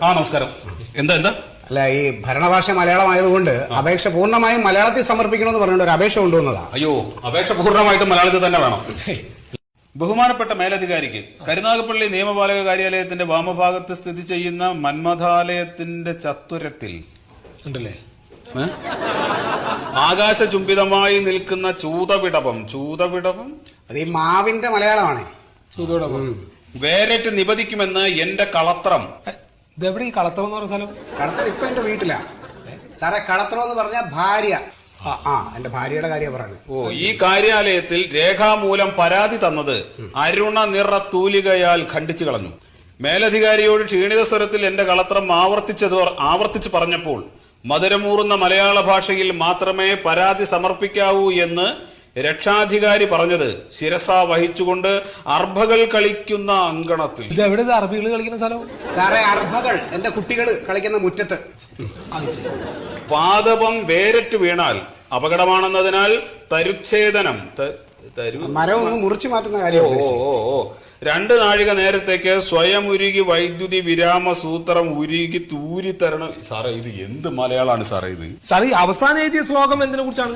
നമസ്കാരം. എന്താ അല്ല, ഈ ഭരണഭാഷ മലയാളമായതുകൊണ്ട് അപേക്ഷ പൂർണ്ണമായും മലയാളത്തിൽ സമർപ്പിക്കണമെന്ന് പറഞ്ഞുകൊണ്ട് ഒരു അപേക്ഷ കൊണ്ടുവന്നതാ. അയ്യോ, അപേക്ഷ പൂർണ്ണമായിട്ടും മലയാളത്തിൽ തന്നെ വേണം. ബഹുമാനപ്പെട്ട മേലധികാരിക്ക് കരുനാഗപ്പള്ളി നിയമപാലക കാര്യാലയത്തിന്റെ വാമഭാഗത്ത് സ്ഥിതി ചെയ്യുന്ന മന്മഥാലയത്തിന്റെ ചത്തുരത്തിൽ ഉണ്ടല്ലേ ആകാശചുംബിതമായി നിൽക്കുന്ന ചൂതവിടവം അത് ഈ മാവിന്റെ മലയാളമാണ്. ചൂതവിടവം വേരറ്റ് നിപതിക്കുമെന്ന് എന്റെ കളത്രം. ഇതെവിടെ ഈ കളത്രം എന്ന് പറഞ്ഞ സ്ഥലം? കളത്രം ഇപ്പൊ എന്റെ വീട്ടിലാ സാറേ. കളത്രം എന്ന് പറഞ്ഞ ഭാര്യ. എന്റെ ഭാര്യയുടെ കാര്യം പറഞ്ഞു. ഈ കാര്യാലയത്തിൽ രേഖാമൂലം പരാതി തന്നത് അരുണ നിറ തൂലികയാൽ ഖണ്ഡിച്ചു കളഞ്ഞു. മേലധികാരിയോട് ക്ഷീണിത സ്വരത്തിൽ എന്റെ കളത്രം ആവർത്തിച്ചു പറഞ്ഞപ്പോൾ മധുരമൂറുന്ന മലയാള ഭാഷയിൽ മാത്രമേ പരാതി സമർപ്പിക്കാവൂ എന്ന് രക്ഷാധികാരി പറഞ്ഞത് ശിരസ വഹിച്ചുകൊണ്ട് അർഭകൾ കളിക്കുന്ന അങ്കണത്തിൽ. ഇതെവിടെ അർഭകൾ കളിക്കുന്ന സ്ഥലം സാറേ? അർഭകൾ എന്റെ കുട്ടികൾ കളിക്കുന്ന മുറ്റത്ത്. പാദപം വേരറ്റ് വീണാൽ അപകടമാണെന്നതിനാൽ തരുച്ഛേദനം മരം ഒന്ന് മുറിച്ചു മാറ്റുന്ന കാര്യം. 2 നാഴിക നേരത്തേക്ക് സ്വയം ഉരുകി വൈദ്യുതി വിരാമ സൂത്രം ഉരുകി തൂരി തരണം. സാറേ, ഇത് എന്ത് മലയാളമാണ് സാറേ ഇത്? സാറേ, അവസാനം എഴുതിയ ശ്ലോകം എന്തിനെ കുറിച്ചാണ്?